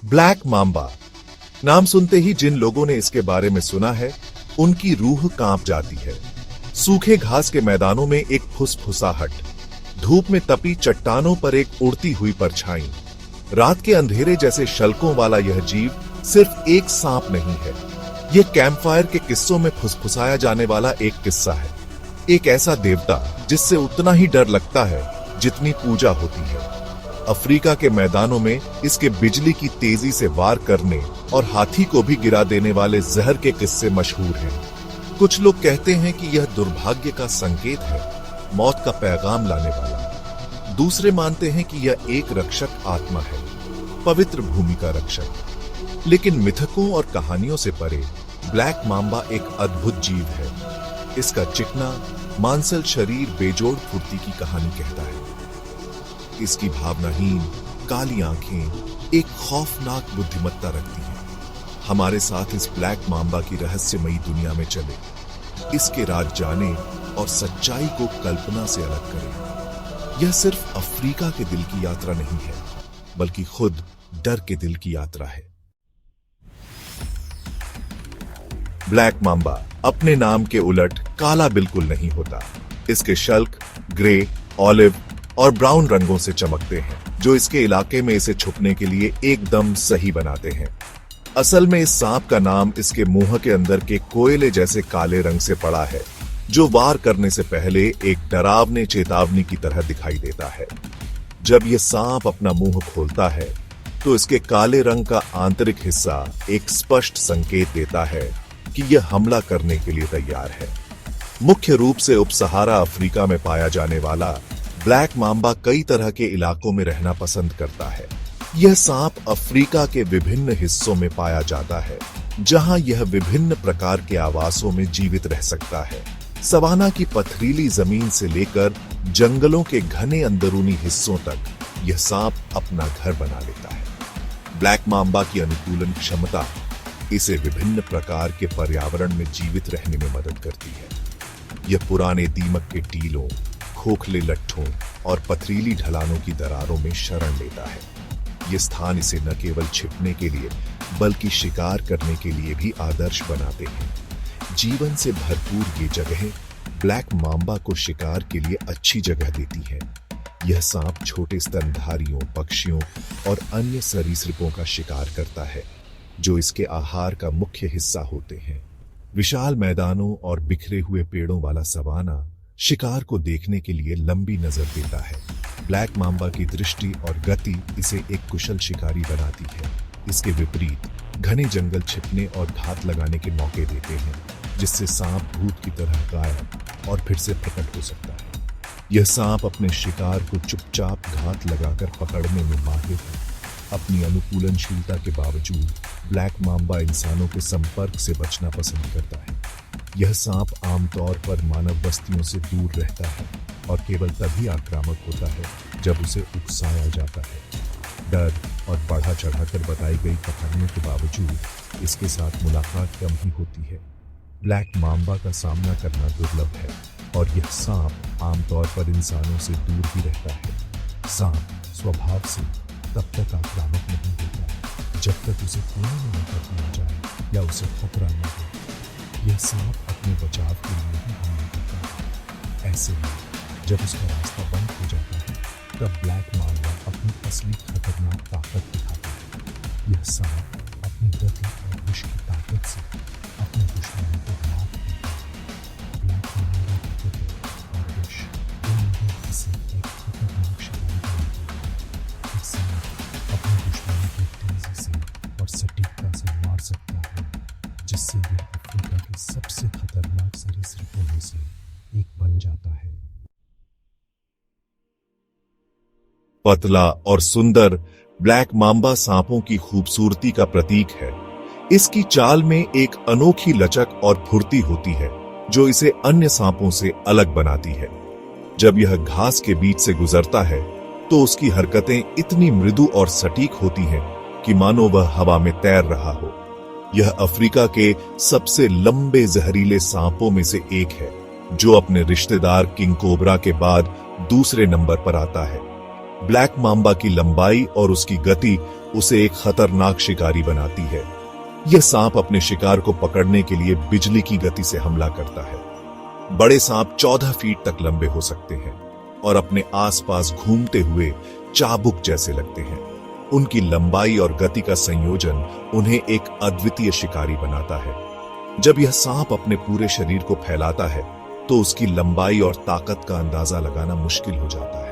Black Mamba नाम सुनते ही जिन लोगों ने इसके बारे में सुना है, उनकी रूह कांप जाती है। सूखे घास के मैदानों में एक फुसफुसाहट, धूप में तपी चट्टानों पर एक उड़ती हुई परछाई। रात के अंधेरे जैसे शल्कों वाला यह जीव सिर्फ एक सांप नहीं है, यह कैंपफायर के किस्सों में फुसफुसाया जाने वाला एक किस्सा है। एक ऐसा देवता जिससे उतना ही डर लगता है जितनी पूजा होती है। अफ्रीका के मैदानों में इसके बिजली की तेजी से वार करने और हाथी को भी गिरा देने वाले जहर के किस्से मशहूर हैं। कुछ लोग कहते हैं कि यह दुर्भाग्य का संकेत है, मौत का पैगाम लाने वाला। दूसरे मानते हैं कि यह एक रक्षक आत्मा है, पवित्र भूमि का रक्षक। लेकिन मिथकों और कहानियों से परे ब्लैक मांबा एक अद्भुत जीव है। इसका चिकना मांसल शरीर बेजोड़ फुर्ती की कहानी कहता है। इसकी भावनाहीन काली आंखें एक खौफनाक बुद्धिमत्ता रखती हैं। हमारे साथ इस ब्लैक मांबा की रहस्यमयी दुनिया में चले, इसके राज जाने और सच्चाई को कल्पना से अलग करें। यह सिर्फ अफ्रीका के दिल की यात्रा नहीं है, बल्कि खुद डर के दिल की यात्रा है। ब्लैक मांबा अपने नाम के उलट काला बिल्कुल नहीं होता। इसके शल्क ग्रे, ऑलिव और ब्राउन रंगों से चमकते हैं, जो इसके इलाके में इसे छुपने के लिए एकदम सही बनाते हैं। असल में इस सांप का नाम इसके मुंह के अंदर के कोयले जैसे काले रंग से पड़ा है, जो वार करने से पहले एक डरावने चेतावनी की तरह दिखाई देता है। जब यह सांप अपना मुंह खोलता है, तो इसके काले रंग का आंतरिक हिस्सा एक स्पष्ट संकेत देता है कि यह हमला करने के लिए तैयार है। मुख्य रूप से उपसहारा अफ्रीका में पाया जाने वाला ब्लैक मांबा कई तरह के इलाकों में रहना पसंद करता है। यह सांप अफ्रीका के विभिन्न हिस्सों में पाया जाता है, जहां यह विभिन्न प्रकार के आवासों में जीवित रह सकता है। सवाना की पथरीली जमीन से लेकर जंगलों के घने अंदरूनी हिस्सों तक यह सांप अपना घर बना लेता है। ब्लैक मांबा की अनुकूलन क्षमता इसे विभिन्न प्रकार के पर्यावरण में जीवित रहने में मदद करती है। यह पुराने दीमक के टीलों, खोखले लट्ठों और पथरीली ढलानों की दरारों में शरण लेता है। ये स्थान इसे न केवल छिपने के लिए बल्कि शिकार करने के लिए भी आदर्श बनाते हैं। जीवन से भरपूर ये जगह ब्लैक मांबा को शिकार के लिए अच्छी जगह देती है। यह सांप छोटे स्तनधारियों, पक्षियों और अन्य सरीसृपों का शिकार करता है, जो इसके आहार का मुख्य हिस्सा होते हैं। विशाल मैदानों और बिखरे हुए पेड़ों वाला सवाना शिकार को देखने के लिए लंबी नजर देता है। ब्लैक मांबा की दृष्टि और गति इसे एक कुशल शिकारी बनाती है। इसके विपरीत घने जंगल छिपने और घात लगाने के मौके देते हैं, जिससे सांप भूत की तरह गायब और फिर से प्रकट हो सकता है। यह सांप अपने शिकार को चुपचाप घात लगाकर पकड़ने में माहिर है। अपनी अनुकूलनशीलता के बावजूद ब्लैक मांबा इंसानों के संपर्क से बचना पसंद करता है। यह सांप आमतौर पर मानव बस्तियों से दूर रहता है और केवल तभी आक्रामक होता है जब उसे उकसाया जाता है। डर और बढ़ा चढ़ाकर बताई गई कहानियों के बावजूद इसके साथ मुलाकात कम ही होती है। ब्लैक मांबा का सामना करना दुर्लभ है और यह सांप आमतौर पर इंसानों से दूर ही रहता है। सांप स्वभाव से तब तक आक्रामक नहीं होता है जब तक उसे कोई न कर दिया जाए या उसे खतरा न हो। यह सांप अपने बचाव के लिए ही हमला करता है। ऐसे में जब उसका रास्ता बंद हो जाता है, तब ब्लैक मांबा अपनी असली खतरनाक ताकत दिखाता है। यह सांप अपनी गति और विष की ताकत से अपने दुश्मनों को मात देता है। ब्लैक मांबा की गति और विष दोनों इसे एक खतरनाक शिकारी बनाते हैं। यह सांप अपने दुश्मनों को तेजी से और सटीकता से मार सकता है, जिससे यह अफ्रीका के सबसे खतरनाक सरीसृपों में से एक बन जाता है। पतला और सुंदर ब्लैक मांबा सांपों की खूबसूरती का प्रतीक है। इसकी चाल में एक अनोखी लचक और फुर्ती होती है, जो इसे अन्य सांपों से अलग बनाती है। जब यह घास के बीच से गुजरता है, तो उसकी हरकतें इतनी मृदु और सटीक होती हैं कि मानो वह हवा में तैर रहा हो। यह अफ्रीका के सबसे लंबे जहरीले सांपों में से एक है, जो अपने रिश्तेदार किंग कोबरा के बाद दूसरे नंबर पर आता है। ब्लैक मांबा की लंबाई और उसकी गति उसे एक खतरनाक शिकारी बनाती है। यह सांप अपने शिकार को पकड़ने के लिए बिजली की गति से हमला करता है। बड़े सांप 14 फीट तक लंबे हो सकते हैं और अपने आसपास घूमते हुए चाबुक जैसे लगते हैं। उनकी लंबाई और गति का संयोजन उन्हें एक अद्वितीय शिकारी बनाता है। जब यह सांप अपने पूरे शरीर को फैलाता है तो उसकी लंबाई और ताकत का अंदाजा लगाना मुश्किल हो जाता है।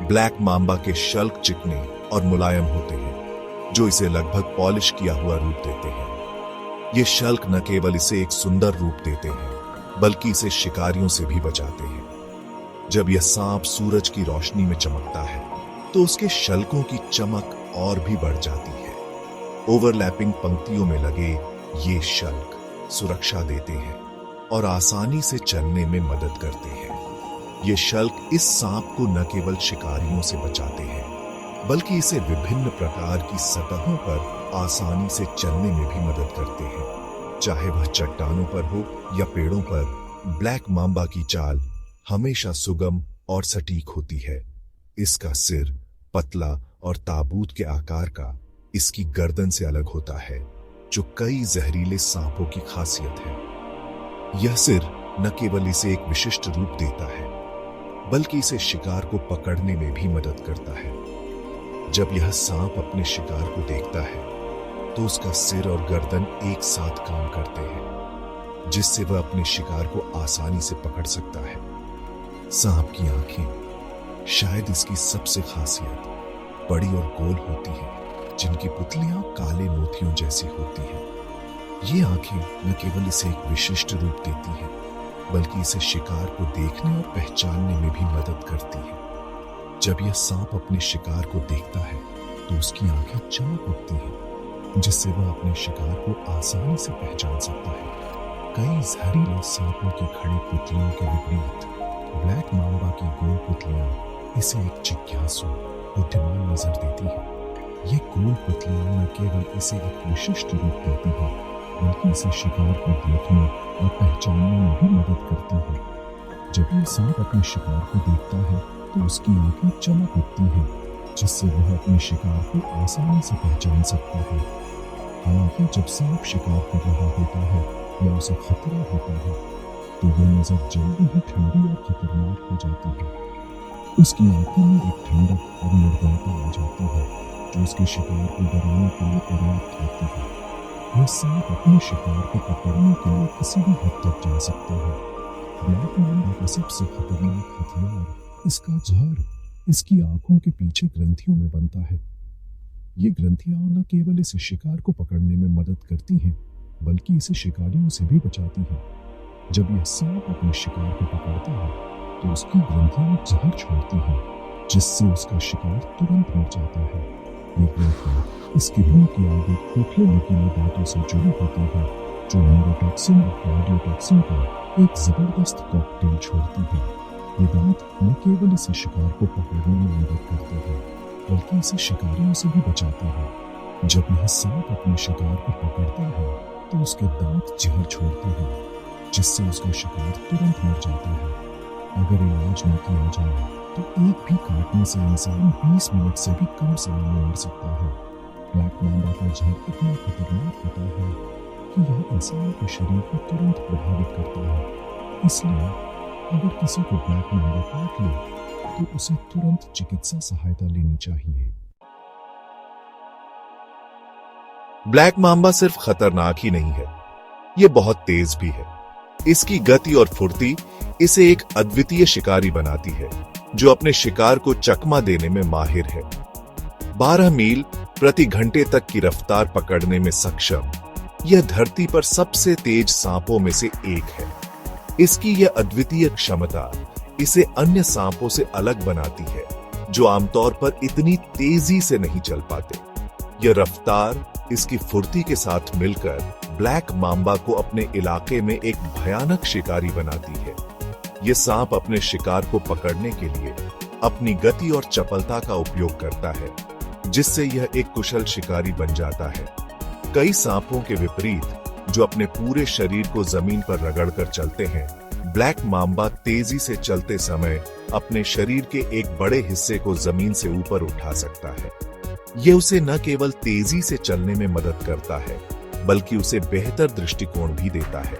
ब्लैक मांबा के शल्क चिकने और मुलायम होते हैं, जो इसे लगभग पॉलिश किया हुआ रूप देते हैं। ये शल्क न केवल इसे एक सुंदर रूप देते हैं, बल्कि इसे शिकारियों से भी बचाते हैं। जब यह सांप सूरज की रोशनी में चमकता है तो उसके शल्कों की चमक और भी बढ़ जाती है। ओवरलैपिंग पंक्तियों में लगे ये शल्क सुरक्षा देते हैं और आसानी से चलने में मदद करते हैं। ये शल्क इस सांप को न केवल शिकारियों से बचाते हैं, बल्कि इसे विभिन्न प्रकार की सतहों पर आसानी से चलने में भी मदद करते हैं। चाहे वह चट्टानों पर हो या पेड़ों पर, ब्लैक मांबा की चाल हमेशा सुगम और सटीक होती है। इसका सिर पतला और ताबूत के आकार का इसकी गर्दन से अलग होता है, जो कई जहरीले सांपों की खासियत है। यह सिर न केवल इसे एक विशिष्ट रूप देता है, बल्कि इसे शिकार को पकड़ने में भी मदद करता है। जब यह सांप अपने शिकार को देखता है तो उसका सिर और गर्दन एक साथ काम करते हैं, जिससे वह अपने शिकार को आसानी से पकड़ सकता है। सांप की आंखें शायद इसकी सबसे खासियत बड़ी और गोल होती हैं, जिनकी पुतलियां काले मोतियों जैसी होती हैं। ये आंखें न केवल इसे एक विशिष्ट रूप देती हैं, बल्कि इसे शिकार को देखने और पहचानने में भी मदद करती हैं। जब यह सांप अपने शिकार को देखता है तो उसकी आंखें चमक उठती हैं, जिससे वह अपने शिकार को आसानी से पहचान सकता है। कई जहरीले सांपों की खड़ी पुतलियों के विपरीत ब्लैक मांबा की गोल पुतलियां इसे एक जिज्ञासु बुद्धिमान नजर देती है। ये गोल पुतलियां न केवल इसे एक विशिष्ट रूप देती हैं, बल्कि इसे शिकार को देखने और पहचानने में भी मदद करती है। जब यह सांप अपने शिकार को देखता है तो उसकी आंखें चमक उठती हैं, जिससे वह अपने शिकार को आसानी से पहचान सकता है। हालांकि जब सांप शिकार कर रहा होता है या उसे खतरा होता है तो यह नजर जल्दी ही ठंडी और खतरनाक हो जाती है। उसकी आंखों में एक ठंडक और निर्दयता आ जाती है, जो उसके शिकार को डराने के लिए पर्याप्त होती है। यह सांप अपने शिकार को पकड़ने के लिए किसी भी हद तक जा सकता है। ब्लैक मांबा का सबसे खतरनाक हथियार इसका जहर इसकी आंखों के पीछे ग्रंथियों में बनता है। ये ग्रंथियां न केवल इसे शिकार को पकड़ने में मदद करती हैं, बल्कि इसे शिकारियों से भी बचाती हैं। जब यह सांप अपने शिकार को पकड़ता है तो उसकी ग्रंथियां जहर छोड़ती हैं, जिससे उसका शिकार तुरंत मर जाता है। ये ग्रंथियां इसके मुंह के आगे खोखले नुकीले दांतों से जुड़ी होती है, जो न्यूरोटॉक्सिन और कार्डियोटॉक्सिन का एक जबरदस्त कॉकटेल छोड़ती है। ये दांत न केवल इसे शिकार को पकड़ने में मदद करते हैं, बल्कि इसे शिकारियों से भी बचाते हैं। जब यह सांप अपने शिकार को पकड़ता है तो उसके दांत जहर छोड़ते हैं, जिससे उसका शिकार तुरंत मर जाता है। अगर इलाज न किया जाए तो एक भी काटने से इंसान 20 मिनट से भी कम समय में मर सकता है। ब्लैक मांबा का जहर इतना खतरनाक होता है कि यह इंसान के शरीर को तुरंत प्रभावित करता है। इसलिए अगर किसी को ब्लैक मांबा काट ले तो उसे तुरंत चिकित्सा सहायता लेनी चाहिए। ब्लैक मांबा सिर्फ खतरनाक ही नहीं है, ये बहुत तेज भी है। इसकी गति और फुर्ती इसे एक अद्वितीय शिकारी बनाती है, जो अपने शिकार को चकमा देने में माहिर है। 12 मील प्रति घंटे तक की रफ्तार पकड़ने में सक्षम यह धरती पर सबसे तेज सांपों में से एक है। इसकी यह अद्वितीय क्षमता इसे अन्य सांपों से अलग बनाती है, जो आमतौर पर इतनी तेजी से नहीं चल पाते। यह रफ्तार इसकी फुर्ती के साथ मिलकर ब्लैक मांबा को अपने इलाके में एक भयानक शिकारी बनाती है। यह सांप अपने शिकार को पकड़ने के लिए अपनी गति और चपलता का उपयोग करता है, जिससे यह एक कुशल शिकारी बन जाता है। कई सांपों के विपरीत, जो अपने पूरे शरीर को जमीन पर रगड़कर चलते हैं, ब्लैक माम्बा तेजी से चलते समय अपने शरीर के एक बड़े हिस्से को जमीन से ऊपर उठा सकता है। यह उसे न केवल तेजी से चलने में मदद करता है, बल्कि उसे बेहतर दृष्टिकोण भी देता है।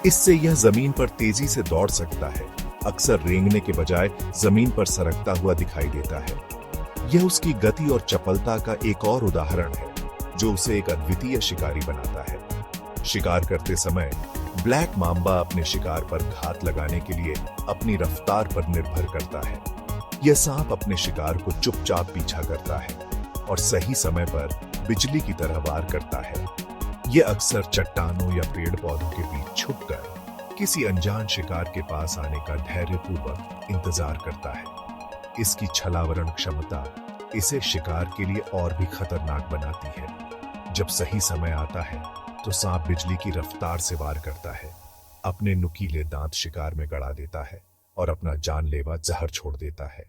इससे यह जमीन पर तेजी से दौड़ सकता है, अक्सर रेंगने के बजाय जमीन पर सरकता हुआ दिखाई देता है। यह उसकी गति और चपलता का एक और उदाहरण है, जो उसे एक अद्वितीय शिकारी बनाता है। शिकार करते समय ब्लैक माम्बा अपने शिकार पर घात लगाने के लिए अपनी रफ्तार पर निर्भर करता है। यह सांप अपने शिकार को चुपचाप पीछा करता है और सही समय पर बिजली की तरह वार करता है। यह अक्सर चट्टानों या पेड़ पौधों के बीच छुपकर किसी अनजान शिकार के पास आने का धैर्यपूर्वक इंतजार करता है। इसकी छलावरण क्षमता इसे शिकार के लिए और भी खतरनाक बनाती है। जब सही समय आता है तो सांप बिजली की रफ्तार से वार करता है, अपने नुकीले दांत शिकार में गड़ा देता है और अपना जानलेवा जहर छोड़ देता है।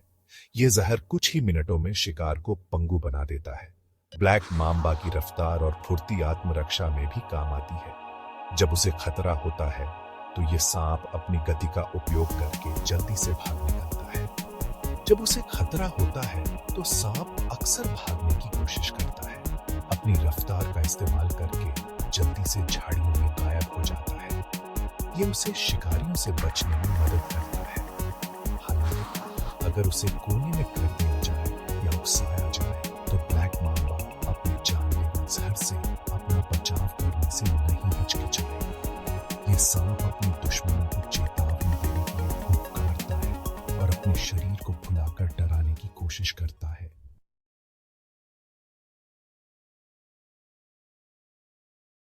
यह जहर कुछ ही मिनटों में शिकार को पंगु बना देता है। ब्लैक माम्बा की रफ्तार और फुर्ती आत्मरक्षा में भी काम आती है। जब उसे खतरा होता है तो यह सांप अपनी गति का उपयोग करके जल्दी से भाग निकलता है। जब उसे खतरा होता है तो सांप अक्सर भागने की कोशिश करता है, अपनी रफ्तार का इस्तेमाल करके जल्दी से झाड़ियों में गायब हो जाता है। यह उसे शिकारियों से बचने में मदद करता है। हालांकि अगर उसे कोने में कर दिया जाए या उकसाया जाए तो ब्लैक माम्बा अपने जानलेवा जहर से अपना बचाव करने से नहीं हिचकिचाएगा। यह सांप अपने दुश्मनों को चेतावनी देने के लिए फुंकारता है और अपने शरीर को फुलाकर डराने की कोशिश करता है।